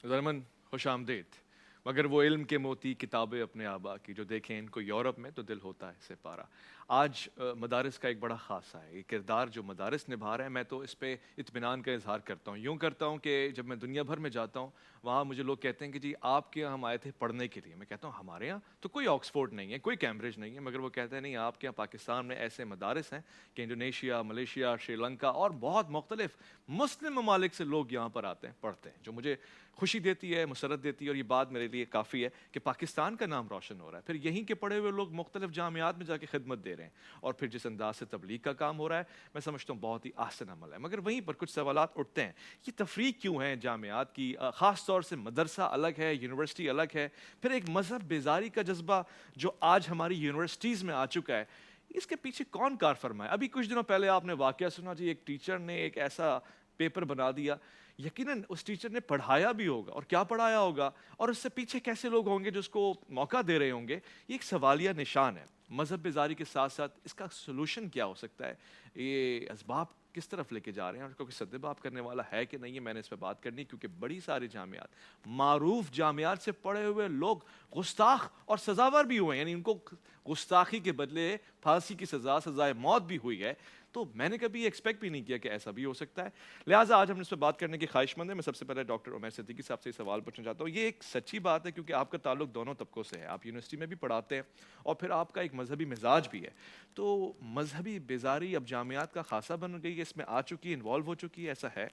German خوش آمدید. مگر وہ علم کے موتی کتابیں اپنے آبا کی جو دیکھیں ان کو یورپ میں تو دل ہوتا ہے سے پارا. آج مدارس کا ایک بڑا خاصہ ہے. یہ کردار جو مدارس نبھا رہے ہیں میں تو اس پہ اطمینان کا اظہار کرتا ہوں. یوں کرتا ہوں کہ جب میں دنیا بھر میں جاتا ہوں وہاں مجھے لوگ کہتے ہیں کہ جی آپ کے یہاں ہم آئے تھے پڑھنے کے لیے. میں کہتا ہوں ہمارے یہاں تو کوئی آکسفورڈ نہیں ہے, کوئی کیمبرج نہیں ہے, مگر وہ کہتے ہیں نہیں آپ کے یہاں پاکستان میں ایسے مدارس ہیں کہ انڈونیشیا, ملیشیا, شری لنکا اور بہت مختلف مسلم ممالک سے لوگ یہاں پر آتے ہیں پڑھتے ہیں, جو مجھے خوشی دیتی ہے, مسرت دیتی ہے. اور یہ بات میرے لیے کافی ہے کہ پاکستان کا نام روشن ہو رہا ہے. پھر یہیں کے پڑھے ہوئے لوگ مختلف جامعات میں جا کے خدمت دے رہے ہیں, اور پھر جس انداز سے تبلیغ کا کام ہو رہا ہے میں سمجھتا ہوں بہت ہی آسن عمل ہے. مگر وہیں پر کچھ سوالات اٹھتے ہیں, یہ تفریق کیوں ہے جامعات کی, خاص طور سے مدرسہ الگ ہے, یونیورسٹی الگ ہے, پھر ایک مذہب بیزاری کا جذبہ جو آج ہماری یونیورسٹیز میں آ چکا ہے, اس کے پیچھے کون کار فرمائے؟ ابھی کچھ دنوں پہلے آپ نے واقعہ سنا جی, ایک ٹیچر نے ایک ایسا پیپر بنا دیا, یقیناً اس ٹیچر نے پڑھایا بھی ہوگا اور کیا پڑھایا ہوگا, اور اس سے پیچھے کیسے لوگ ہوں گے جو اس کو موقع دے رہے ہوں گے. یہ ایک سوالیہ نشان ہے. مذہب بیزاری کے ساتھ ساتھ اس کا سلوشن کیا ہو سکتا ہے, یہ اسباب کس طرف لے کے جا رہے ہیں, اور اس کو کوئی سدباب کرنے والا ہے کہ نہیں ہے. میں نے اس پہ بات کرنی کیونکہ بڑی ساری جامعات, معروف جامعات سے پڑھے ہوئے لوگ گستاخ اور سزاور بھی ہوئے ہیں, یعنی ان کو گستاخی کے بدلے پھانسی کی سزا, سزائے موت بھی ہوئی ہے. تو میں نے کبھی ایکسپیکٹ بھی نہیں کیا کہ ایسا بھی ہو سکتا ہے. لہٰذا آج ہم اس پہ بات کرنے کی خواہش مند ہیں. میں سب سے پہلے ڈاکٹر عمیر صدیقی صاحب سے یہ سوال پوچھنا چاہتا ہوں. یہ ایک سچی بات ہے کیونکہ آپ کا تعلق دونوں طبقوں سے ہے, آپ یونیورسٹی میں بھی پڑھاتے ہیں اور پھر آپ کا ایک مذہبی مزاج بھی ہے, تو مذہبی بیزاری اب جامعات کا خاصہ بن گئی ہے, اس میں آ چکی ہے, انوالو ہو چکی ہے, ایسا ہے؟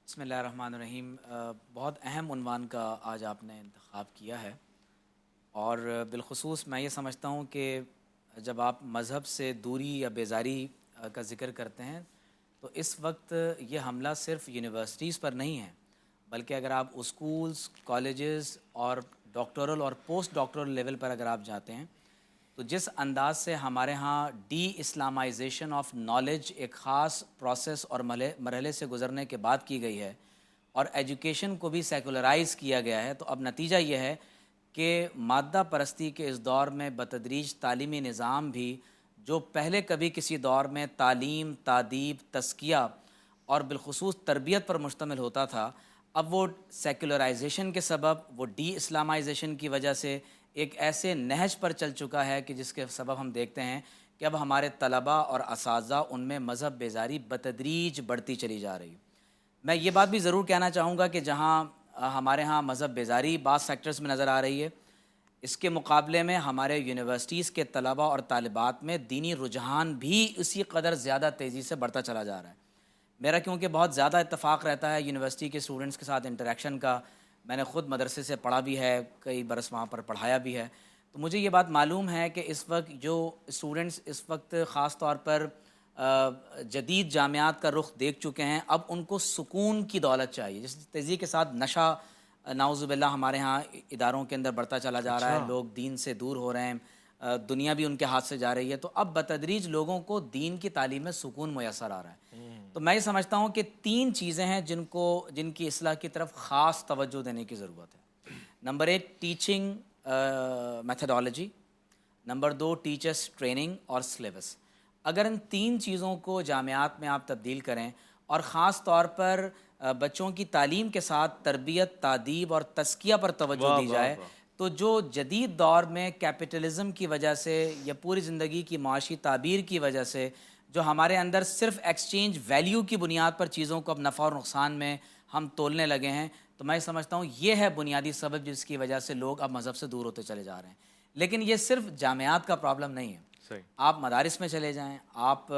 بسم اللہ الرحمن الرحیم. بہت اہم عنوان کا آج آپ نے انتخاب کیا ہے, اور بالخصوص میں یہ سمجھتا ہوں کہ جب آپ مذہب سے دوری یا بیزاری کا ذکر کرتے ہیں تو اس وقت یہ حملہ صرف یونیورسٹیز پر نہیں ہے, بلکہ اگر آپ اسکولز, کالجز اور ڈاکٹورل اور پوسٹ ڈاکٹورل لیول پر اگر آپ جاتے ہیں تو جس انداز سے ہمارے ہاں ڈی اسلامائزیشن آف نالج ایک خاص پروسیس اور مرحلے سے گزرنے کے بعد کی گئی ہے, اور ایجوکیشن کو بھی سیکولرائز کیا گیا ہے, تو اب نتیجہ یہ ہے کہ مادہ پرستی کے اس دور میں بتدریج تعلیمی نظام بھی جو پہلے کبھی کسی دور میں تعلیم, تادیب, تزکیہ اور بالخصوص تربیت پر مشتمل ہوتا تھا, اب وہ سیکولرائزیشن کے سبب, وہ ڈی اسلامائزیشن کی وجہ سے ایک ایسے نہج پر چل چکا ہے کہ جس کے سبب ہم دیکھتے ہیں کہ اب ہمارے طلباء اور اساتذہ ان میں مذہب بیزاری بتدریج بڑھتی چلی جا رہی. میں یہ بات بھی ضرور کہنا چاہوں گا کہ جہاں ہمارے ہاں مذہب بیزاری بعض سیکٹرز میں نظر آ رہی ہے, اس کے مقابلے میں ہمارے یونیورسٹیز کے طلباء اور طالبات میں دینی رجحان بھی اسی قدر زیادہ تیزی سے بڑھتا چلا جا رہا ہے. میرا کیونکہ بہت زیادہ اتفاق رہتا ہے یونیورسٹی کے اسٹوڈنٹس کے ساتھ انٹریکشن کا, میں نے خود مدرسے سے پڑھا بھی ہے, کئی برس وہاں پر پڑھایا بھی ہے, تو مجھے یہ بات معلوم ہے کہ اس وقت جو اسٹوڈنٹس اس وقت خاص طور پر جدید جامعات کا رخ دیکھ چکے ہیں, اب ان کو سکون کی دولت چاہیے. جس تیزی کے ساتھ نشہ نعوذ باللہ ہمارے ہاں اداروں کے اندر بڑھتا چلا جا رہا ہے, اچھا. لوگ دین سے دور ہو رہے ہیں, دنیا بھی ان کے ہاتھ سے جا رہی ہے, تو اب بتدریج لوگوں کو دین کی تعلیم میں سکون میسر آ رہا ہے. تو میں یہ سمجھتا ہوں کہ 3 چیزیں ہیں جن کی اصلاح کی طرف خاص توجہ دینے کی ضرورت ہے. Number 1 teaching methodology, number 2 teachers training اور سلیبس. اگر ان 3 چیزوں کو جامعات میں آپ تبدیل کریں اور خاص طور پر بچوں کی تعلیم کے ساتھ تربیت, تادیب اور تزکیہ پر توجہ واہ دی واہ جائے, واہ. تو جو جدید دور میں کیپٹلزم کی وجہ سے یا پوری زندگی کی معاشی تعبیر کی وجہ سے جو ہمارے اندر صرف ایکسچینج ویلیو کی بنیاد پر چیزوں کو اب نفع اور نقصان میں ہم تولنے لگے ہیں, تو میں سمجھتا ہوں یہ ہے بنیادی سبب جس کی وجہ سے لوگ اب مذہب سے دور ہوتے چلے جا رہے ہیں. لیکن یہ صرف جامعات کا پرابلم نہیں ہے. صحیح. آپ مدارس میں چلے جائیں, آپ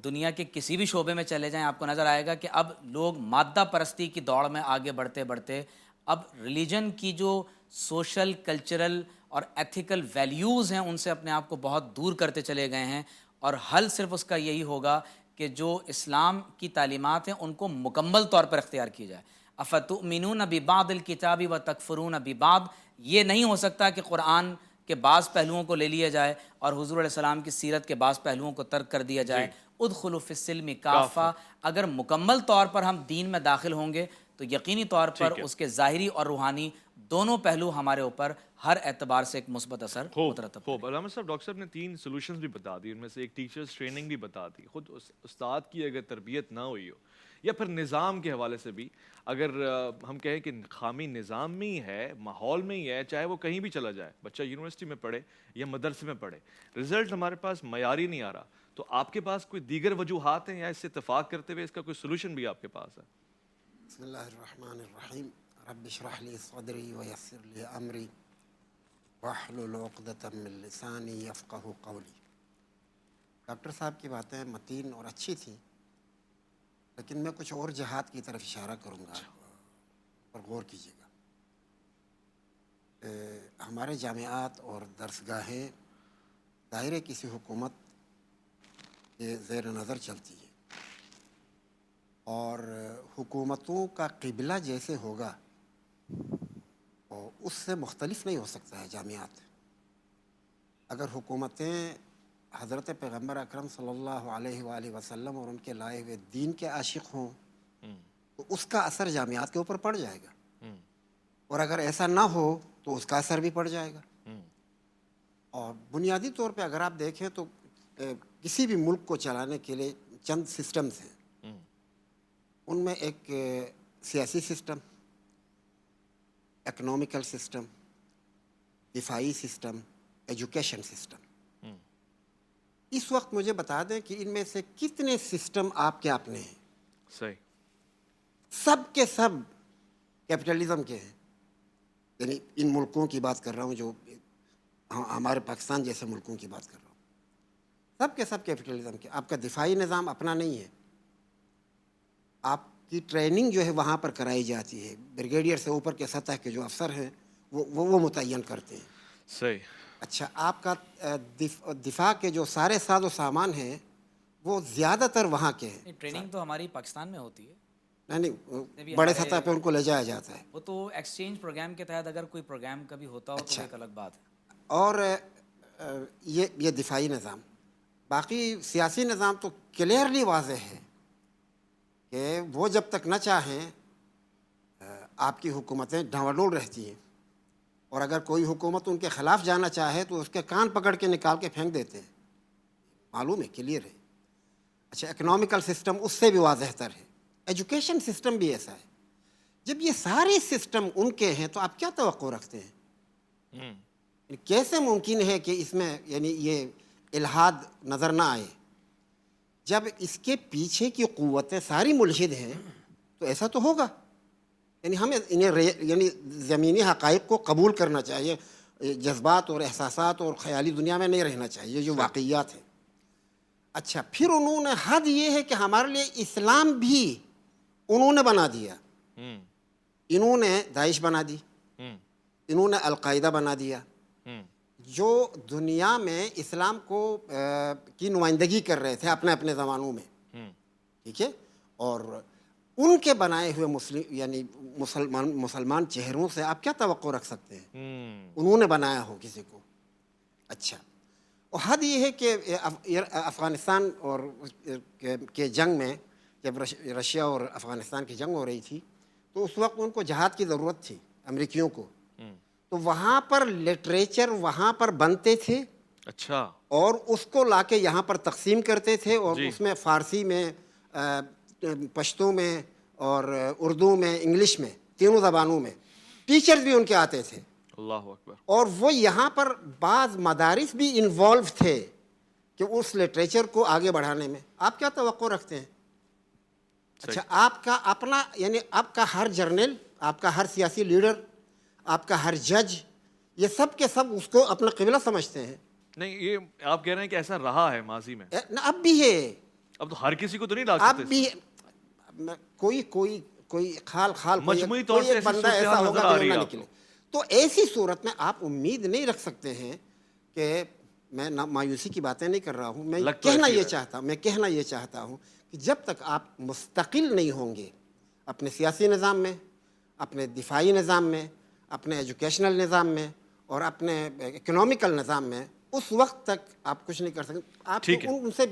دنیا کے کسی بھی شعبے میں چلے جائیں, آپ کو نظر آئے گا کہ اب لوگ مادہ پرستی کی دوڑ میں آگے بڑھتے بڑھتے اب ریلیجن کی جو سوشل, کلچرل اور ایتھیکل ویلیوز ہیں ان سے اپنے آپ کو بہت دور کرتے چلے گئے ہیں, اور حل صرف اس کا یہی ہوگا کہ جو اسلام کی تعلیمات ہیں ان کو مکمل طور پر اختیار کی جائے. افتؤمنون ببعض الکتاب وتکفرون ببعض, یہ نہیں ہو سکتا کہ قرآن کے بعض پہلوؤں کو لے لیا جائے اور حضور علیہ السلام کی سیرت کے بعض پہلوؤں کو ترک کر دیا جائے. ادخلوا فی السلم کافہ. کافہ, اگر مکمل طور پر ہم دین میں داخل ہوں گے تو یقینی طور پر ٹھیک ہے. اس کے ظاہری اور روحانی دونوں پہلو ہمارے اوپر ہر اعتبار سے ایک مثبت اثر خوب مترتب کریں. خوب. علامہ صاحب, ڈاکٹر صاحب نے 3 سولوشنز بھی بتا دی, ان میں سے ایک ٹیچرز ٹریننگ بھی بتا دی. خود استاد کی اگر تربیت نہ ہوئی ہو, یا پھر نظام کے حوالے سے بھی اگر ہم کہیں کہ خامی نظام میں ہی ہے، ماحول میں ہی ہے، چاہے وہ کہیں بھی چلا جائے، بچہ یونیورسٹی میں پڑھے یا مدرسے میں پڑھے، رزلٹ ہمارے پاس معیاری نہیں آ رہا، تو آپ کے پاس کوئی دیگر وجوہات ہیں یا اس سے اتفاق کرتے ہوئے اس کا کوئی سولوشن بھی آپ کے پاس ہے؟ بسم اللہ الرحمن الرحیم، رب اشرح لی صدری ویسر لی امری واحلل عقدۃ من لسانی یفقہوا قولی۔ ڈاکٹر صاحب کی باتیں متین اور اچھی تھیں، لیکن میں کچھ اور جہات کی طرف اشارہ کروں گا اور غور کیجیے گا۔ ہمارے جامعات اور درسگاہیں ظاہر کسی حکومت کے زیر نظر چلتی ہے، اور حکومتوں کا قبلہ جیسے ہوگا اور اس سے مختلف نہیں ہو سکتا ہے جامعات۔ اگر حکومتیں حضرت پیغمبر اکرم صلی اللہ علیہ وآلہ وسلم اور ان کے لائے ہوئے دین کے عاشق ہوں تو اس کا اثر جامعات کے اوپر پڑ جائے گا، اور اگر ایسا نہ ہو تو اس کا اثر بھی پڑ جائے گا۔ اور بنیادی طور پہ اگر آپ دیکھیں تو کسی بھی ملک کو چلانے کے لیے چند سسٹمز ہیں، ان میں ایک سیاسی سسٹم، اکنومیکل سسٹم، دفاعی سسٹم، ایجوکیشن سسٹم۔ اس وقت مجھے بتا دیں کہ ان میں سے کتنے سسٹم آپ کے اپنے ہیں؟ صحیح۔ سب کے سب کیپٹلزم کے ہیں، یعنی ان ملکوں کی بات کر رہا ہوں جو ہمارے پاکستان جیسے ملکوں کی بات کر رہا ہوں، سب کے سب کیپٹلزم کے۔ آپ کا دفاعی نظام اپنا نہیں ہے، آپ کی ٹریننگ جو ہے وہاں پر کرائی جاتی ہے، بریگیڈیئر سے اوپر کے سطح کے جو افسر ہیں وہ متعین کرتے ہیں۔ صحیح۔ اچھا، آپ کا دفاع کے جو سارے ساز و سامان ہیں وہ زیادہ تر وہاں کے ہیں۔ ٹریننگ تو ہماری پاکستان میں ہوتی ہے، نہیں، بڑے سطح پہ ان کو لے جایا جاتا ہے۔ وہ تو ایکسچینج پروگرام کے تحت اگر کوئی پروگرام کبھی ہوتا ہو تو ایک الگ بات ہے۔ اور یہ دفاعی نظام، باقی سیاسی نظام تو کلیئرلی واضح ہے کہ وہ جب تک نہ چاہیں آپ کی حکومتیں ڈاواڈول رہتی ہیں، اور اگر کوئی حکومت ان کے خلاف جانا چاہے تو اس کے کان پکڑ کے نکال کے پھینک دیتے ہیں، معلوم ہے، کلیئر ہے۔ اچھا، اکنومیکل سسٹم اس سے بھی واضح تر ہے، ایجوکیشن سسٹم بھی ایسا ہے۔ جب یہ سارے سسٹم ان کے ہیں تو آپ کیا توقع رکھتے ہیں؟ کیسے ممکن ہے کہ اس میں یعنی یہ الحاد نظر نہ آئے؟ جب اس کے پیچھے کی قوتیں ساری ملحد ہیں تو ایسا تو ہوگا۔ یعنی ہمیں یعنی زمینی حقائق کو قبول کرنا چاہیے، جذبات اور احساسات اور خیالی دنیا میں نہیں رہنا چاہیے، جو واقعیات ہیں۔ اچھا، پھر انہوں نے حد یہ ہے کہ ہمارے لیے اسلام بھی انہوں نے بنا دیا۔ انہوں نے داعش بنا دی، انہوں نے القاعدہ بنا دیا، جو دنیا میں اسلام کو کی نمائندگی کر رہے تھے اپنے اپنے زمانوں میں، ٹھیک ہے۔ اور ان کے بنائے ہوئے یعنی مسلمان چہروں سے آپ کیا توقع رکھ سکتے ہیں؟ انہوں نے بنایا ہو کسی کو۔ اچھا، اور حد یہ ہے کہ افغانستان اور کے جنگ میں جب رشیا اور افغانستان کی جنگ ہو رہی تھی تو اس وقت ان کو جہاد کی ضرورت تھی، امریکیوں کو، تو وہاں پر لٹریچر وہاں پر بنتے تھے، اچھا، اور اس کو لا کے یہاں پر تقسیم کرتے تھے، اور اس میں فارسی میں، پشتو میں اور اردو میں، انگلش میں، تینوں زبانوں میں ٹیچرز بھی ان کے آتے تھے۔ اللہ اکبر۔ اور وہ یہاں پر بعض مدارس بھی انوالو تھے کہ اس لٹریچر کو آگے بڑھانے میں۔ آپ کیا توقع رکھتے ہیں؟ اچھا، آپ کا اپنا یعنی آپ کا ہر جرنل، آپ کا ہر سیاسی لیڈر، آپ کا ہر جج، یہ سب کے سب اس کو اپنا قبلہ سمجھتے ہیں؟ نہیں، یہ آپ کہہ رہے ہیں کہ ایسا رہا ہے ماضی میں، اب بھی ہے، اب تو ہر کسی کو تو نہیں ڈال اب سکتے۔ بھی کوئی خال مجموعی طور سے کوئی ایک بندہ ایسا ہوگا نظر آ جو رہی نہ ہے نکلے۔ تو ایسی صورت میں آپ امید نہیں رکھ سکتے ہیں کہ میں مایوسی کی باتیں نہیں کر رہا ہوں، میں کہنا یہ چاہتا ہوں کہ جب تک آپ مستقل نہیں ہوں گے اپنے سیاسی نظام میں، اپنے دفاعی نظام میں، اپنے ایجوکیشنل نظام میں اور اپنے اکنومیکل نظام میں، اس وقت تک آپ کچھ نہیں کر سکتے. آپ ٹھیک ہے. ان سے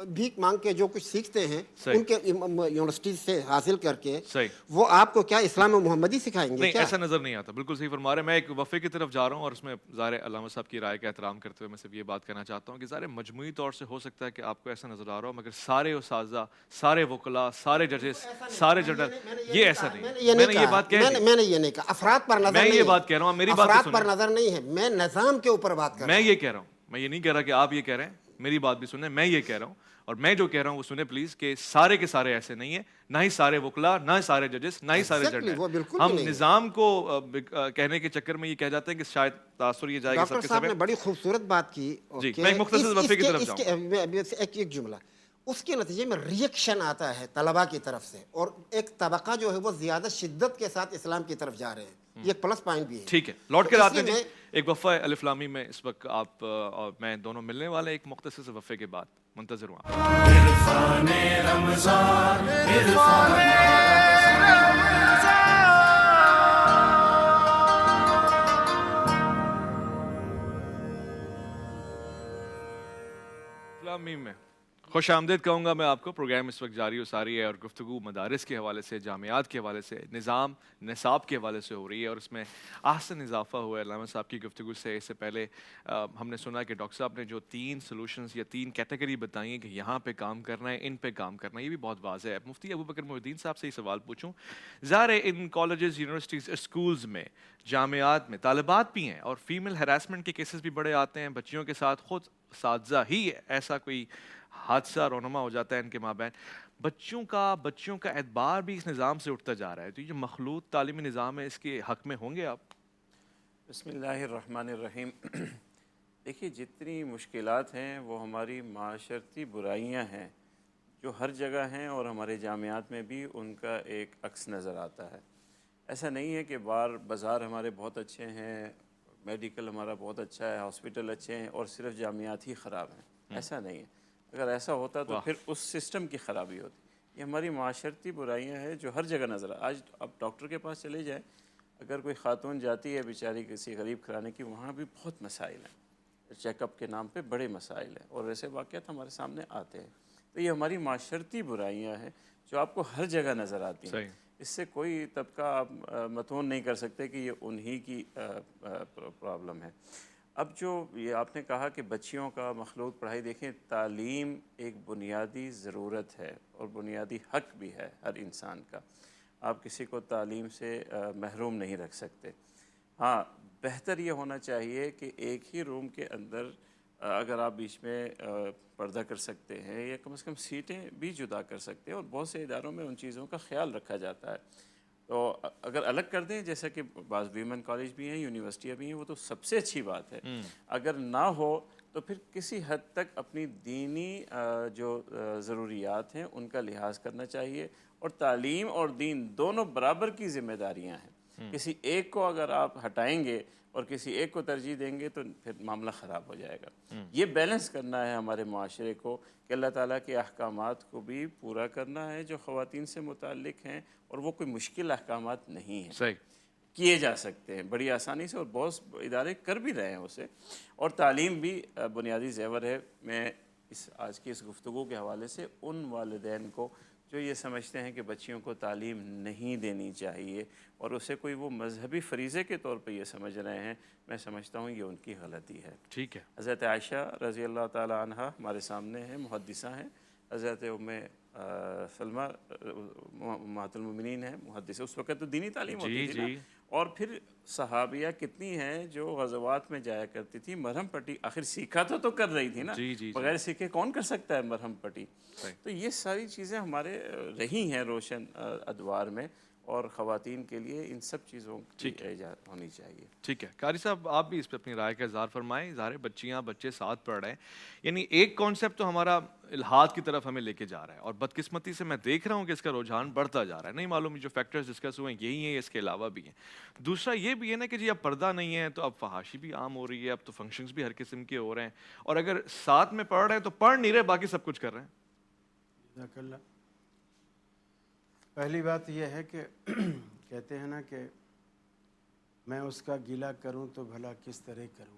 بھیک مانگ کے جو کچھ سیکھتے ہیں ان کے یونیورسٹی سے حاصل کر کے, صحیح. وہ آپ کو کیا اسلام محمدی سکھائیں گے نہیں, کیا؟ ایسا نظر نہیں آتا. بالکل صحیح فرما رہے ہیں. میں ایک وقفے کی طرف جا رہا ہوں اور اس میں ظاہر علامہ صاحب کی رائے کا احترام کرتے ہوئے میں صرف یہ بات کہنا چاہتا ہوں کہ ظاہر مجموعی طور سے ہو سکتا ہے کہ آپ کو ایسا نظر آ رہا ہو, مگر سارے اساتذہ, سارے وکلاء, سارے ججز, سارے جنرل, یہ ایسا نہیں ہے. میں نے یہ بات کہہ دی. میں نے یہ نہیں کہا. افراد پر نظر میں نہیں یہ ہے. بات کہہ رہا ہوں, میری بات افراد پر نظر نہیں ہے, میں نظام کے اوپر بات کر رہا میں ہوں. یہ کہہ رہا ہوں. میں یہ نہیں کہہ رہا کہ آپ یہ کہہ رہے ہیں, میری بات بھی سنیں. میں یہ کہہ رہا ہوں, اور میں جو کہہ رہا ہوں وہ سنیں پلیز, کہ سارے کے سارے ایسے نہیں ہیں, نہ ہی سارے وکلاء, نہ ہی سارے ججز, نہ ہی سارے جنرل. ہم نظام کو کہنے کے چکر میں یہ کہہ جاتے ہیں کہ شاید تاثر یہ جائے گا. ڈاکٹر صاحب نے بڑی خوبصورت بات کی. جی, میں ایک مختصر وقفے کی طرف جاؤں گا. ایک جملہ, اس کے نتیجے میں ریئیکشن آتا ہے طلباء کی طرف سے, اور ایک طبقہ جو ہے وہ زیادہ شدت کے ساتھ اسلام کی طرف جا رہے ہیں. یہ ایک پلس پوائنٹ بھی ہے. ٹھیک ہے, لوٹ کر آتے ہیں. ایک وقفہ الف لامی میں اس وقت آپ اور میں دونوں ملنے والے ایک مختصر سے وقفے کے بعد. منتظر ہوں. اسلامی میں خوش آمدید کہوں گا میں آپ کو. پروگرام اس وقت جاری و ساری ہے اور گفتگو مدارس کے حوالے سے, جامعات کے حوالے سے, نظام نصاب کے حوالے سے ہو رہی ہے, اور اس میں احسن اضافہ ہوا ہے علامہ صاحب کی گفتگو سے. اس سے پہلے ہم نے سنا کہ ڈاکٹر صاحب نے جو 3 سولوشنز یا 3 کیٹیگری بتائی ہیں کہ یہاں پہ کام کرنا ہے, ان پہ کام کرنا ہے, یہ بھی بہت واضح ہے. مفتی ابوبکر محی الدین صاحب سے یہ سوال پوچھوں, ظاہر ہے ان کالجز, یونیورسٹیز, اسکولز میں, جامعات میں طالبات بھی ہیں, اور فیمیل ہراسمنٹ کے کیسز بھی بڑے آتے ہیں بچیوں کے ساتھ. خود اساتذہ ہی ایسا کوئی حادثہ رونما ہو جاتا ہے ان کے مابین. بچیوں کا اعتبار بھی اس نظام سے اٹھتا جا رہا ہے. تو یہ جو مخلوط تعلیمی نظام ہے, اس کے حق میں ہوں گے آپ؟ بسم اللہ الرحمن الرحیم. دیکھیے, جتنی مشکلات ہیں وہ ہماری معاشرتی برائیاں ہیں جو ہر جگہ ہیں, اور ہمارے جامعات میں بھی ان کا ایک عکس نظر آتا ہے. ایسا نہیں ہے کہ بازار ہمارے بہت اچھے ہیں, میڈیکل ہمارا بہت اچھا ہے, ہاسپٹل اچھے ہیں, اور صرف جامعات ہی خراب ہیں. ایسا نہیں ہے. اگر ایسا ہوتا تو پھر اس سسٹم کی خرابی ہوتی. یہ ہماری معاشرتی برائیاں ہیں جو ہر جگہ نظر آج آپ ڈاکٹر کے پاس چلے جائیں, اگر کوئی خاتون جاتی ہے بیچاری کسی غریب گھرانے کی, وہاں بھی بہت مسائل ہیں, چیک اپ کے نام پہ بڑے مسائل ہیں, اور ایسے واقعات ہمارے سامنے آتے ہیں. تو یہ ہماری معاشرتی برائیاں ہیں جو آپ کو ہر جگہ نظر آتی ہیں. اس سے کوئی طبقہ آپ متون نہیں کر سکتے کہ یہ انہی کی پرابلم ہے. اب جو یہ آپ نے کہا کہ بچیوں کا مخلوط پڑھائی, دیکھیں تعلیم ایک بنیادی ضرورت ہے اور بنیادی حق بھی ہے ہر انسان کا. آپ کسی کو تعلیم سے محروم نہیں رکھ سکتے. ہاں, بہتر یہ ہونا چاہیے کہ ایک ہی روم کے اندر اگر آپ بیچ میں پردہ کر سکتے ہیں, یا کم از کم سیٹیں بھی جدا کر سکتے ہیں, اور بہت سے اداروں میں ان چیزوں کا خیال رکھا جاتا ہے. تو اگر الگ کر دیں, جیسا کہ بعض ویمن کالج بھی ہیں, یونیورسٹیاں بھی ہیں, وہ تو سب سے اچھی بات ہے. اگر نہ ہو تو پھر کسی حد تک اپنی دینی جو ضروریات ہیں ان کا لحاظ کرنا چاہیے, اور تعلیم اور دین دونوں برابر کی ذمہ داریاں ہیں. کسی ایک کو اگر آپ ہٹائیں گے اور کسی ایک کو ترجیح دیں گے تو پھر معاملہ خراب ہو جائے گا. یہ بیلنس کرنا ہے ہمارے معاشرے کو, کہ اللہ تعالیٰ کے احکامات کو بھی پورا کرنا ہے جو خواتین سے متعلق ہیں, اور وہ کوئی مشکل احکامات نہیں ہیں, صحیح کیے جا سکتے ہیں بڑی آسانی سے, اور بہت ادارے کر بھی رہے ہیں اسے. اور تعلیم بھی بنیادی زیور ہے. میں آج کی اس گفتگو کے حوالے سے ان والدین کو جو یہ سمجھتے ہیں کہ بچیوں کو تعلیم نہیں دینی چاہیے اور اسے کوئی وہ مذہبی فریضے کے طور پہ یہ سمجھ رہے ہیں, میں سمجھتا ہوں یہ ان کی غلطی ہے. ٹھیک ہے. حضرت عائشہ رضی اللہ تعالی عنہا ہمارے سامنے ہیں, محدثہ ہیں. حضرت ام سلمہ امہات المؤمنین ہیں, محدثہ. اس وقت تو دینی تعلیم ہوتی تھی نا. اور پھر صحابیہ کتنی ہیں جو غزوات میں جایا کرتی تھی, مرہم پٹی آخر سیکھا تو کر رہی تھی نا, بغیر سیکھے کون کر سکتا ہے مرہم پٹی. تو یہ ساری چیزیں ہمارے رہی ہیں روشن ادوار میں, اور خواتین کے لیے ان سب چیزوں کی ایجاد ہونی چاہیے. ٹھیک ہے. قاری صاحب, آپ بھی اس پہ اپنی رائے کا اظہار فرمائیں. ظاہر بچیاں بچے ساتھ پڑھ رہے ہیں, یعنی ایک کانسیپٹ تو ہمارا الحاد کی طرف ہمیں لے کے جا رہا ہے, اور بدقسمتی سے میں دیکھ رہا ہوں کہ اس کا رجحان بڑھتا جا رہا ہے. نہیں معلوم جو فیکٹرز ڈسکس ہوئے ہیں یہی ہیں, اس کے علاوہ بھی ہیں. دوسرا یہ بھی ہے نا کہ جی اب پردہ نہیں ہے تو اب فحاشی بھی عام ہو رہی ہے, اب تو فنکشنز بھی ہر قسم کے ہو رہے ہیں, اور اگر ساتھ میں پڑھ رہے ہیں تو پڑھ نہیں رہے, باقی سب کچھ کر رہے ہیں. جزاک اللہ. پہلی بات یہ ہے کہ کہتے ہیں نا کہ میں اس کا گیلا کروں تو بھلا کس طرح کروں.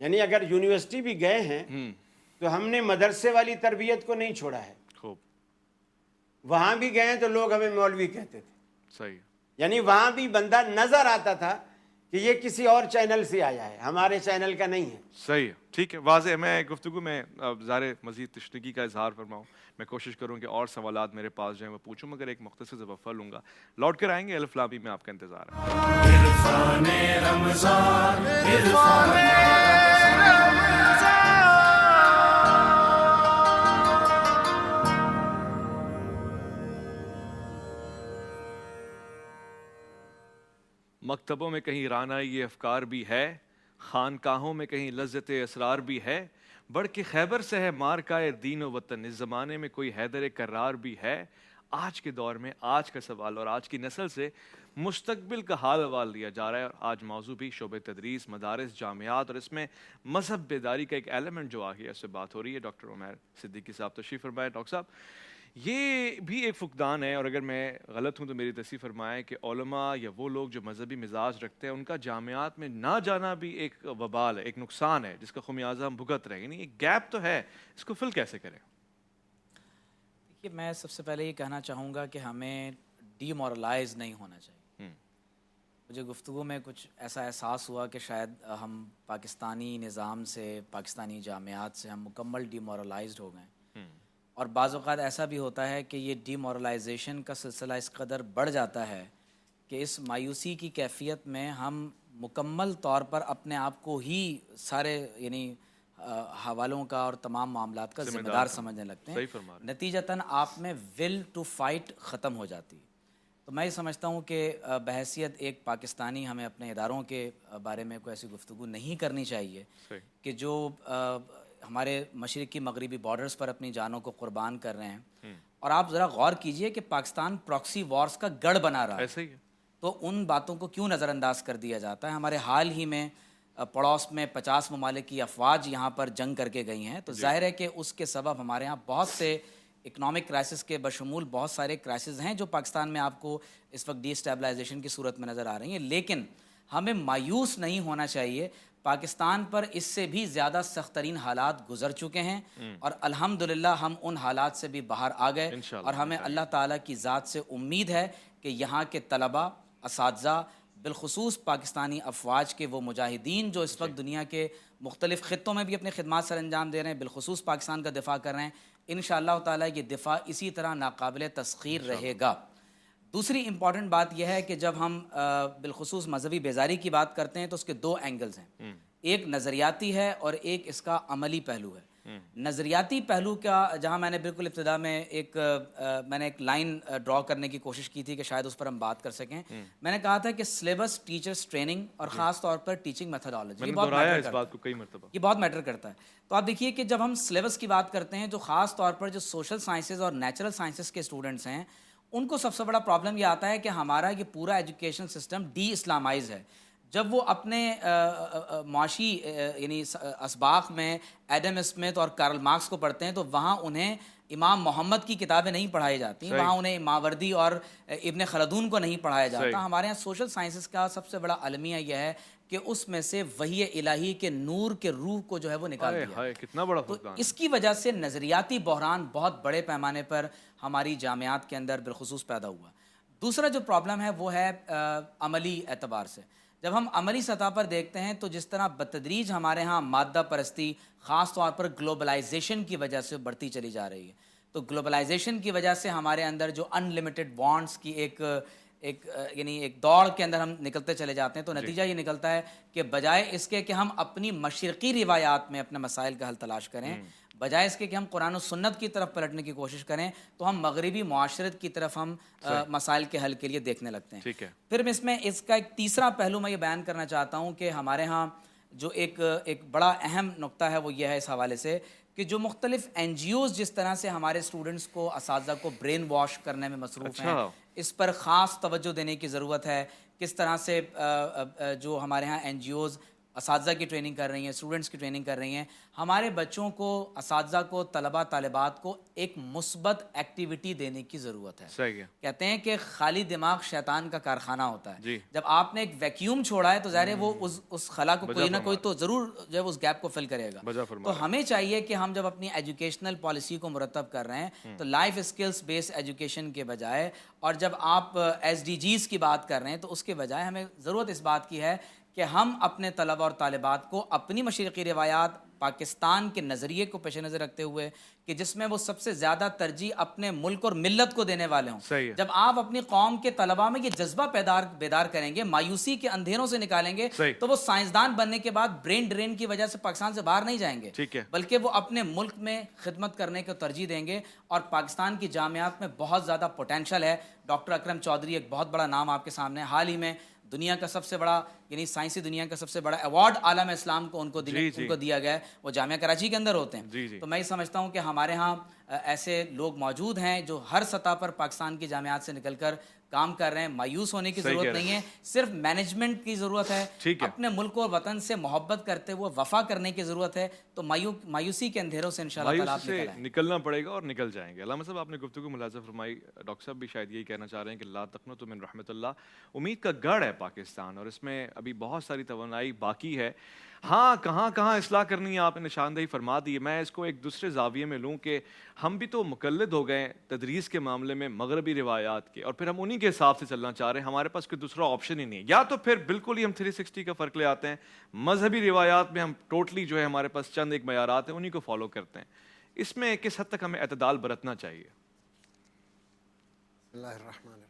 یعنی اگر یونیورسٹی بھی گئے ہیں تو ہم نے مدرسے والی تربیت کو نہیں چھوڑا ہے. خوب وہاں بھی گئے تو لوگ ہمیں مولوی کہتے تھے. صحیح. یعنی وہاں بھی بندہ نظر آتا تھا کہ یہ کسی اور چینل سے آیا ہے, ہمارے چینل کا نہیں ہے. صحیح ہے, ٹھیک ہے, واضح. میں گفتگو میں ظاہر مزید تشنگی کا اظہار فرماؤں, میں کوشش کروں کہ اور سوالات میرے پاس جائیں وہ پوچھوں, مگر ایک مختصر سے وقفہ لوں گا, لوٹ کر آئیں گے. الف لام میں آپ کا انتظار ہے. مکتبوں میں کہیں رانائی یہ افکار بھی ہے, خانقاہوں میں کہیں لذت اسرار بھی ہے, بڑھ کے خیبر سے ہے مارکائے دین و وطن, اس زمانے میں کوئی حیدر کرار بھی ہے. آج کے دور میں آج کا سوال اور آج کی نسل سے مستقبل کا حال حوال دیا جا رہا ہے, اور آج موضوع بھی شعبہ تدریس, مدارس, جامعات, اور اس میں مذہب بیداری کا ایک ایلیمنٹ جو آ گیا, اس سے بات ہو رہی ہے. ڈاکٹر عمیر صدیقی صاحب تشریف فرمائے. ڈاکٹر صاحب, یہ بھی ایک فقدان ہے, اور اگر میں غلط ہوں تو میری تصحیح فرمائیں, کہ علماء یا وہ لوگ جو مذہبی مزاج رکھتے ہیں ان کا جامعات میں نہ جانا بھی ایک وبال ہے, ایک نقصان ہے, جس کا خمیازہ ہم بھگت رہے ہیں. یعنی ایک گیپ تو ہے, اس کو فل کیسے کریں؟ دیکھیے, میں سب سے پہلے یہ کہنا چاہوں گا کہ ہمیں ڈی مورلائز نہیں ہونا چاہیے. مجھے گفتگو میں کچھ ایسا احساس ہوا کہ شاید ہم پاکستانی نظام سے, پاکستانی جامعات سے ہم مکمل ڈی مورلائزڈ ہو گئے, اور بعض اوقات ایسا بھی ہوتا ہے کہ یہ ڈی مورلائزیشن کا سلسلہ اس قدر بڑھ جاتا ہے کہ اس مایوسی کی کیفیت میں ہم مکمل طور پر اپنے آپ کو ہی سارے یعنی حوالوں کا اور تمام معاملات کا ذمہ دار سمجھنے لگتے ہیں. نتیجتاً آپ میں ول ٹو فائٹ ختم ہو جاتی ہے. تو میں یہ سمجھتا ہوں کہ بحیثیت ایک پاکستانی ہمیں اپنے اداروں کے بارے میں کوئی ایسی گفتگو نہیں کرنی چاہیے کہ جو ہمارے مشرقی مغربی بارڈرز پر اپنی جانوں کو قربان کر رہے ہیں. اور آپ ذرا غور کیجئے کہ پاکستان پراکسی وارز کا گڑھ بنا رہا ہے, ایسا ہی ہے. تو ان باتوں کو کیوں نظر انداز کر دیا جاتا ہے؟ ہمارے حال ہی میں پڑوس میں 50 ممالک کی افواج یہاں پر جنگ کر کے گئی ہیں, تو ظاہر ہے کہ اس کے سبب ہمارے ہاں بہت سے اکنامک کرائسس کے بشمول بہت سارے کرائسس ہیں جو پاکستان میں آپ کو اس وقت ڈی اسٹیبلائزیشن کی صورت میں نظر آ رہی ہیں. لیکن ہمیں مایوس نہیں ہونا چاہیے. پاکستان پر اس سے بھی زیادہ سخت ترین حالات گزر چکے ہیں, اور الحمدللہ ہم ان حالات سے بھی باہر آ گئے, اور ہمیں اللہ تعالیٰ کی ذات سے امید ہے کہ یہاں کے طلباء, اساتذہ, بالخصوص پاکستانی افواج کے وہ مجاہدین جو اس وقت دنیا کے مختلف خطوں میں بھی اپنے خدمات سر انجام دے رہے ہیں, بالخصوص پاکستان کا دفاع کر رہے ہیں, انشاءاللہ تعالیٰ یہ دفاع اسی طرح ناقابل تسخیر رہے گا. دوسری امپورٹنٹ بات یہ ہے کہ جب ہم بالخصوص مذہبی بیزاری کی بات کرتے ہیں تو اس کے دو اینگلز ہیں, ایک نظریاتی ہے اور ایک اس کا عملی پہلو ہے. نظریاتی پہلو کا جہاں میں نے بالکل ابتدا میں میں نے ایک لائن ڈرا کرنے کی کوشش کی تھی کہ شاید اس پر ہم بات کر سکیں. میں نے کہا تھا کہ سلیبس, ٹیچرز ٹریننگ, اور خاص طور پر ٹیچنگ میتھڈالوجی, یہ بہت میٹر کرتا ہے. تو آپ دیکھیے کہ جب ہم سلیبس کی بات کرتے ہیں, جو خاص طور پر جو سوشل سائنسز اور نیچرل سائنسز کے اسٹوڈنٹس ہیں, ان کو سب سے بڑا پرابلم یہ آتا ہے کہ ہمارا یہ پورا ایجوکیشن سسٹم ڈی اسلامائز ہے. جب وہ اپنے معاشی یعنی اسباق میں ایڈم اسمتھ اور کارل مارکس کو پڑھتے ہیں تو وہاں انہیں امام محمد کی کتابیں نہیں پڑھائی جاتی, وہاں انہیں ماوردی اور ابن خلدون کو نہیں پڑھایا جاتا. ہمارے یہاں سوشل سائنسز کا سب سے بڑا المیہ یہ ہے کہ اس میں سے وحی الہی کے نور کے روح کو جو ہے وہ نکال دیا. کتنا بڑا تو اس کی وجہ سے نظریاتی بحران بہت بڑے پیمانے پر ہماری جامعات کے اندر بالخصوص پیدا ہوا. دوسرا جو پرابلم ہے وہ ہے عملی اعتبار سے. جب ہم عملی سطح پر دیکھتے ہیں تو جس طرح بتدریج ہمارے ہاں مادہ پرستی خاص طور پر گلوبلائزیشن کی وجہ سے بڑھتی چلی جا رہی ہے, تو گلوبلائزیشن کی وجہ سے ہمارے اندر جو ان لمیٹڈ وانٹس کی ایک یعنی ایک دوڑ کے اندر ہم نکلتے چلے جاتے ہیں, تو نتیجہ یہ نکلتا ہے کہ بجائے اس کے کہ ہم اپنی مشرقی روایات میں اپنے مسائل کا حل تلاش کریں, بجائے اس کے کہ ہم قرآن و سنت کی طرف پلٹنے کی کوشش کریں, تو ہم مغربی معاشرت کی طرف ہم مسائل کے حل کے لیے دیکھنے لگتے ہیں. پھر اس میں اس کا ایک تیسرا پہلو میں یہ بیان کرنا چاہتا ہوں کہ ہمارے ہاں جو ایک بڑا اہم نقطہ ہے وہ یہ ہے اس حوالے سے کہ جو مختلف این جی اوز جس طرح سے ہمارے اسٹوڈنٹس کو, اساتذہ کو برین واش کرنے میں مصروف ہیں, اس پر خاص توجہ دینے کی ضرورت ہے. کس طرح سے جو ہمارے ہاں این جی اوز اساتذہ کی ٹریننگ کر رہی ہیں، اسٹوڈنٹس کی ٹریننگ کر رہی ہیں. ہمارے بچوں کو، اساتذہ کو، طلباء طالبات کو ایک مثبت ایکٹیویٹی دینے کی ضرورت ہے. صحیح ہے. کہتے ہیں کہ خالی دماغ شیطان کا کارخانہ ہوتا ہے. جی. جب آپ نے ایک ویکیوم چھوڑا ہے تو ظاہر ہے وہ اس خلا کو کوئی نہ کوئی تو ضرور جو ہے اس گیپ کو فل کرے گا. بجا فرما تو ہمیں چاہیے کہ ہم جب اپنی ایجوکیشنل پالیسی کو مرتب کر رہے ہیں تو لائف اسکلس بیس ایجوکیشن کے بجائے، اور جب آپ SDGs کی بات کر رہے ہیں تو اس کے بجائے ہمیں ضرورت اس بات کی ہے کہ ہم اپنے طلباء اور طالبات کو اپنی مشرقی روایات، پاکستان کے نظریے کو پیش نظر رکھتے ہوئے کہ جس میں وہ سب سے زیادہ ترجیح اپنے ملک اور ملت کو دینے والے ہوں. صحیح ہے. جب آپ اپنی قوم کے طلباء میں یہ جذبہ بیدار کریں گے، مایوسی کے اندھیروں سے نکالیں گے، صحیح. تو وہ سائنسدان بننے کے بعد برین ڈرین کی وجہ سے پاکستان سے باہر نہیں جائیں گے، ٹھیک ہے. بلکہ وہ اپنے ملک میں خدمت کرنے کو ترجیح دیں گے. اور پاکستان کی جامعات میں بہت زیادہ پوٹینشل ہے. ڈاکٹر اکرم چودھری ایک بہت بڑا نام آپ کے سامنے، حال ہی میں دنیا کا سب سے بڑا، یعنی سائنسی دنیا کا سب سے بڑا ایوارڈ عالم اسلام کو ان کو دیا گیا ہے، وہ جامعہ کراچی کے اندر ہوتے ہیں. تو میں یہ سمجھتا ہوں کہ ہمارے ہاں ایسے لوگ موجود ہیں جو ہر سطح پر پاکستان کی جامعات سے نکل کر کام کر رہے ہیں. مایوس ہونے کی ضرورت نہیں ہے، صرف مینجمنٹ کی ضرورت ہے. اپنے ملک اور وطن سے محبت کرتے ہوئے وفا کرنے کی ضرورت ہے. تو مایوسی کے اندھیروں سے انشاءاللہ تعالیٰ آپ نکل آئیں. نکلنا پڑے گا اور نکل جائیں گے. علامہ صاحب آپ نے گفتگو ملاحظہ فرمائی، ڈاکٹر صاحب بھی شاید یہی کہنا چاہ رہے ہیں کہ لا تقنطوا من رحمت اللہ. امید کا گڑھ ہے پاکستان اور اس میں ابھی بہت ساری توانائی باقی ہے. ہاں کہاں اصلاح کرنی ہے آپ نے نشاندہی فرما دی. میں اس کو ایک دوسرے زاویے میں لوں کہ ہم بھی تو مقلد ہو گئے تدریس کے معاملے میں مغربی روایات کے، اور پھر ہم انہی کے حساب سے چلنا چاہ رہے ہیں. ہمارے پاس کوئی دوسرا آپشن ہی نہیں ہے. یا تو پھر بالکل ہی ہم 360 کا فرق لے آتے ہیں، مذہبی روایات میں ہم ٹوٹلی جو ہے ہمارے پاس چند ایک معیارات ہیں انہی کو فالو کرتے ہیں. اس میں کس حد تک ہمیں اعتدال برتنا چاہیے؟ بسم اللہ الرحمن الرحیم.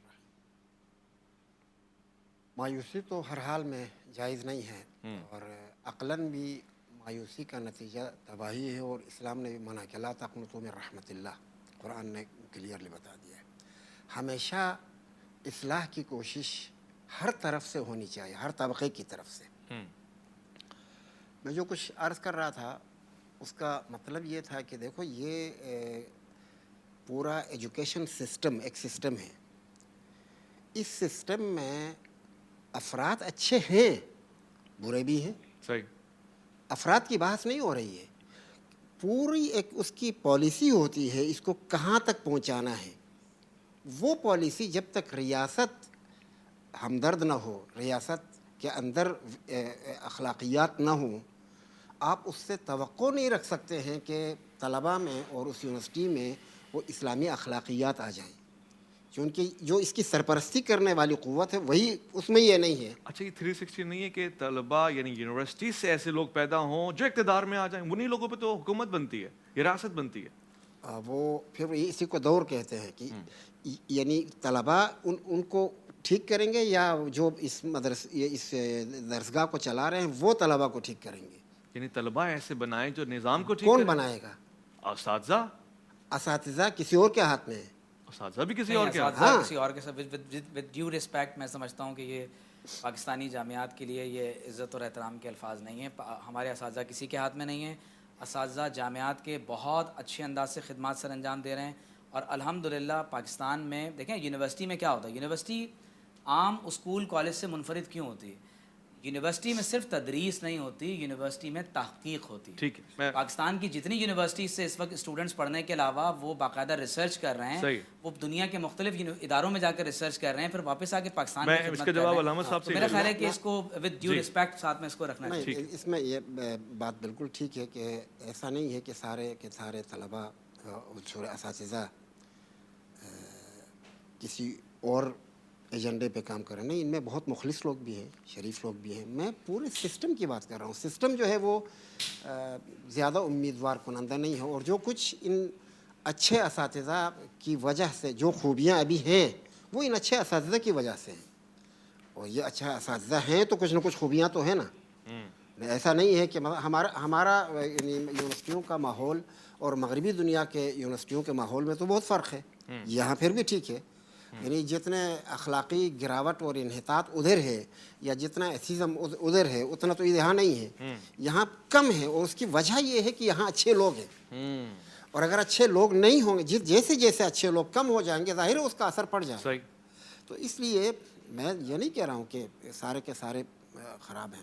مایوسی تو ہر حال میں جائز نہیں ہے، اور عقلاً بھی مایوسی کا نتیجہ تباہی ہے. اور اسلام نے بھی منع کیا، لا تقنطوا من رحمت اللہ، قرآن نے کلیئرلی بتا دیا ہے. ہمیشہ اصلاح کی کوشش ہر طرف سے ہونی چاہیے، ہر طبقے کی طرف سے. میں جو کچھ عرض کر رہا تھا اس کا مطلب یہ تھا کہ دیکھو یہ پورا ایجوکیشن سسٹم ایک سسٹم ہے. اس سسٹم میں افراد اچھے ہیں، برے بھی ہیں. صحیح. افراد کی بحث نہیں ہو رہی ہے، پوری ایک اس کی پالیسی ہوتی ہے، اس کو کہاں تک پہنچانا ہے. وہ پالیسی جب تک ریاست ہمدرد نہ ہو، ریاست کے اندر اخلاقیات نہ ہوں، آپ اس سے توقع نہیں رکھ سکتے ہیں کہ طلباء میں اور اس یونیورسٹی میں وہ اسلامی اخلاقیات آ جائیں. چونکہ جو اس کی سرپرستی کرنے والی قوت ہے وہی اس میں یہ نہیں ہے. اچھا، یہ 360 نہیں ہے کہ طلباء یعنی یونیورسٹی سے ایسے لوگ پیدا ہوں جو اقتدار میں آ جائیں؟ انہی لوگوں پہ تو حکومت بنتی ہے، ریاست بنتی ہے. وہ پھر اسی کو دور کہتے ہیں کہ یعنی طلباء ان کو ٹھیک کریں گے، یا جو اس درسگاہ کو چلا رہے ہیں وہ طلباء کو ٹھیک کریں گے. یعنی طلباء ایسے بنائیں جو نظام کو ٹھیک کون کریں؟ بنائے گا؟ اساتذہ. اساتذہ کسی اور کے ہاتھ میں ہے. اساتذہ بھی کسی اور کے ہاتھ. اساتذہ کسی اور کے ساتھ ود ڈیو ریسپیکٹ میں سمجھتا ہوں کہ یہ پاکستانی جامعات کے لیے یہ عزت اور احترام کے الفاظ نہیں ہیں. ہمارے اساتذہ کسی کے ہاتھ میں نہیں ہیں. اساتذہ جامعات کے بہت اچھے انداز سے خدمات سر انجام دے رہے ہیں. اور الحمدللہ پاکستان میں دیکھیں یونیورسٹی میں کیا ہوتا ہے، یونیورسٹی عام اسکول کالج سے منفرد کیوں ہوتی ہے؟ یونیورسٹی میں صرف تدریس نہیں ہوتی، یونیورسٹی میں تحقیق ہوتی ہے. ٹھیک ہے. پاکستان کی جتنی یونیورسٹی سے اس وقت اسٹوڈنٹس پڑھنے کے علاوہ وہ باقاعدہ ریسرچ کر رہے ہیں. صحیح. وہ دنیا کے مختلف اداروں میں جا کر ریسرچ کر رہے ہیں، پھر واپس آ کے پاکستان میں کی اس خدمت کے کر رہے جواب ہیں. علامہ صاحب سے میرا خیال ہے کہ اس کو ود ڈیو ریسپیکٹ ساتھ میں اس کو رکھنا چاہیے. نہیں، اس میں یہ بات بالکل ٹھیک ہے کہ ایسا نہیں ہے کہ سارے طلباء اور اساتذہ کسی اور ایجنڈے پہ کام کر رہے ہیں. نہیں، ان میں بہت مخلص لوگ بھی ہیں، شریف لوگ بھی ہیں. میں پورے سسٹم کی بات کر رہا ہوں. سسٹم جو ہے وہ زیادہ امیدوار کنندہ نہیں ہے. اور جو کچھ ان اچھے اساتذہ کی وجہ سے جو خوبیاں ابھی ہیں وہ ان اچھے اساتذہ کی وجہ سے ہیں. اور یہ اچھا اساتذہ ہیں تو کچھ نہ کچھ خوبیاں تو ہیں نا. ایسا نہیں ہے کہ ہمارا یعنی یونیورسٹیوں کا ماحول اور مغربی دنیا کے یونیورسٹیوں کے ماحول میں تو بہت فرق ہے. یہاں پھر بھی ٹھیک ہے، یعنی جتنے اخلاقی گراوٹ اور انحطاط ادھر ہے یا جتنا ایتھیزم ادھر ہے اتنا تو یہاں نہیں ہے. یہاں کم ہے، اور اس کی وجہ یہ ہے کہ یہاں اچھے لوگ ہیں. اور اگر اچھے لوگ نہیں ہوں گے، جیسے اچھے لوگ کم ہو جائیں گے ظاہر ہے اس کا اثر پڑ جائے گا. تو اس لیے میں یہ نہیں کہہ رہا ہوں کہ سارے کے سارے خراب ہیں.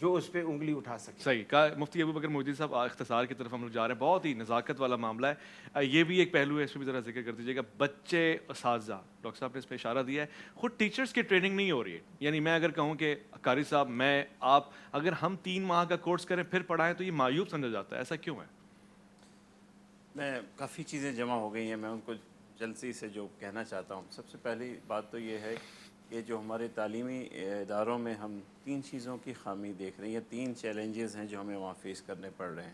جو اس پہ انگلی اٹھا سکے. صحیح کہا مفتی ابو بکر محی صاحب. اختصار کی طرف ہم لوگ جا رہے ہیں, بہت ہی نزاکت والا معاملہ ہے. یہ بھی ایک پہلو ہے, اس پہ بھی ذرا ذکر کر دیجیے گا. بچے اساتذہ, ڈاکٹر صاحب نے اس پہ اشارہ دیا ہے, خود ٹیچرز کی ٹریننگ نہیں ہو رہی ہے. یعنی میں اگر کہوں کہ قاری صاحب, میں, آپ, اگر ہم 3 ماہ کا کورس کریں پھر پڑھائیں تو یہ معیوب سمجھا جاتا ہے, ایسا کیوں ہے؟ میں کافی چیزیں جمع ہو گئی ہیں, میں ان کو جلدی سے جو کہنا چاہتا ہوں. سب سے پہلی بات تو یہ ہے کہ جو ہمارے تعلیمی اداروں میں ہم 3 چیزوں کی خامی دیکھ رہے ہیں, 3 چیلنجز ہیں جو ہمیں وہاں فیس کرنے پڑ رہے ہیں.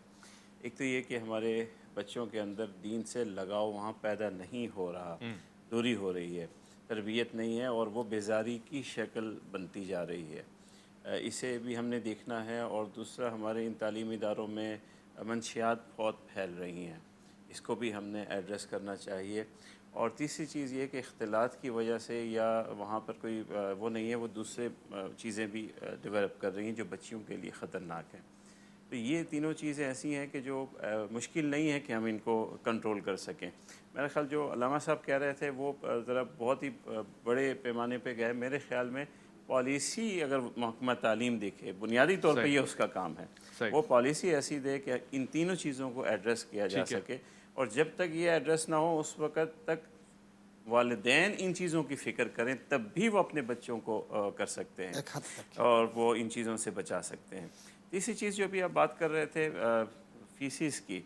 ایک تو یہ کہ ہمارے بچوں کے اندر دین سے لگاؤ وہاں پیدا نہیں ہو رہا, دوری ہو رہی ہے, تربیت نہیں ہے, اور وہ بیزاری کی شکل بنتی جا رہی ہے. اسے بھی ہم نے دیکھنا ہے. اور دوسرا, ہمارے ان تعلیمی اداروں میں منشیات بہت پھیل رہی ہیں, اس کو بھی ہم نے ایڈریس کرنا چاہیے. اور تیسری چیز یہ کہ اختلاط کی وجہ سے یا وہاں پر کوئی وہ نہیں ہے, وہ دوسرے چیزیں بھی ڈیولپ کر رہی ہیں جو بچیوں کے لیے خطرناک ہیں. تو یہ تینوں چیزیں ایسی ہیں کہ جو مشکل نہیں ہے کہ ہم ان کو کنٹرول کر سکیں. میرا خیال جو علامہ صاحب کہہ رہے تھے وہ ذرا بہت ہی بڑے پیمانے پہ گئے. میرے خیال میں پالیسی اگر محکمہ تعلیم دیکھے, بنیادی طور پہ یہ اس کا کام ہے, وہ پالیسی ایسی دے کہ ان تینوں چیزوں کو ایڈریس کیا جا سکے. اور جب تک یہ ایڈریس نہ ہو اس وقت تک والدین ان چیزوں کی فکر کریں, تب بھی وہ اپنے بچوں کو کر سکتے ہیں اور وہ ان چیزوں سے بچا سکتے ہیں. تیسری چیز جو بھی آپ بات کر رہے تھے فیسز کی,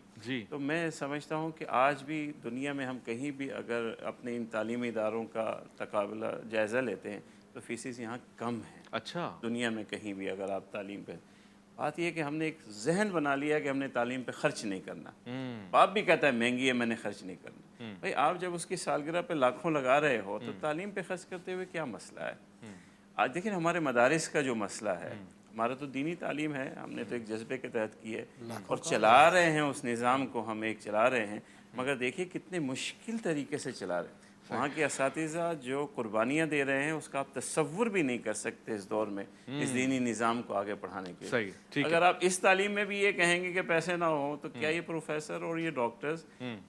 تو میں سمجھتا ہوں کہ آج بھی دنیا میں ہم کہیں بھی اگر اپنے ان تعلیمی اداروں کا تقابلہ جائزہ لیتے ہیں تو فیسز یہاں کم ہیں. اچھا, دنیا میں کہیں بھی اگر آپ تعلیم پہ, بات یہ ہے کہ ہم نے ایک ذہن بنا لیا کہ ہم نے تعلیم پہ خرچ نہیں کرنا. باپ بھی کہتا ہے مہنگی ہے, میں نے خرچ نہیں کرنا. بھائی آپ جب اس کی سالگرہ پہ لاکھوں لگا رہے ہو تو تعلیم پہ خرچ کرتے ہوئے کیا مسئلہ ہے؟ آج دیکھیں ہمارے مدارس کا جو مسئلہ ہے, ہمارا تو دینی تعلیم ہے, ہم نے تو ایک جذبے کے تحت کی ہے اور چلا رہے ہیں اس نظام کو, ہم ایک چلا رہے ہیں, مگر دیکھیے کتنے مشکل طریقے سے چلا رہے ہیں. وہاں کے اساتذہ جو قربانیاں دے رہے ہیں اس کا آپ تصور بھی نہیں کر سکتے اس دور میں, اس دینی نظام کو آگے بڑھانے کے لیے. اگر آپ اس تعلیم میں بھی یہ کہیں گے کہ پیسے نہ ہوں تو کیا یہ پروفیسر اور یہ ڈاکٹرز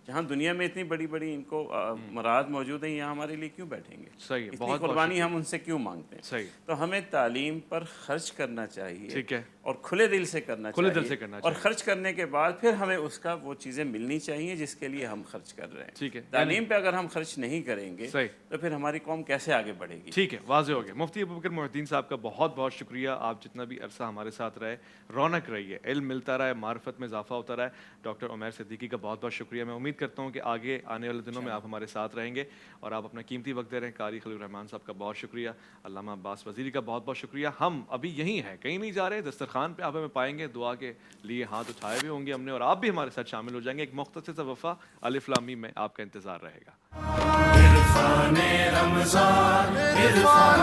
جہاں دنیا میں اتنی بڑی بڑی ان کو مراد موجود ہیں, یہاں ہمارے لیے کیوں بیٹھیں گے؟ اتنی قربانی ہم ان سے کیوں مانگتے ہیں؟ تو ہمیں تعلیم پر خرچ کرنا چاہیے اور کھلے دل سے کرنا چاہیے, اور خرچ کرنے کے بعد پھر ہمیں اس کا وہ چیزیں ملنی چاہیے جس کے لیے ہم خرچ کر رہے ہیں. تعلیم پہ اگر ہم خرچ نہیں کریں گے تو پھر ہماری قوم کیسے آگے بڑھے گی؟ ٹھیک ہے, واضح ہو گیا. مفتی ابو بکر محی الدین صاحب کا بہت بہت شکریہ. آپ جتنا بھی عرصہ ہمارے ساتھ رہے, رونق رہی ہے, علم ملتا رہا ہے, معرفت میں اضافہ ہوتا رہا ہے. ڈاکٹر عمیر صدیقی کا بہت بہت شکریہ. میں امید کرتا ہوں کہ آگے آنے والے دنوں میں آپ ہمارے ساتھ رہیں گے اور آپ اپنا قیمتی وقت دے رہے ہیں. قاری خلیل الرحمان صاحب کا بہت شکریہ. علامہ عباس وزیری کا بہت بہت شکریہ. ہم ابھی یہیں ہیں, کہیں نہیں جا رہے. دسترخوان پہ آپ ہمیں پائیں گے, دعا کے لیے ہاتھ اٹھائے ہوئے ہوں گے ہم نے, اور آپ بھی ہمارے ساتھ شامل ہو جائیں گے. ایک مختصر سا وقفہ الف لام میم میں آپ کا انتظار رہے گا. عرفان رمضان عرفان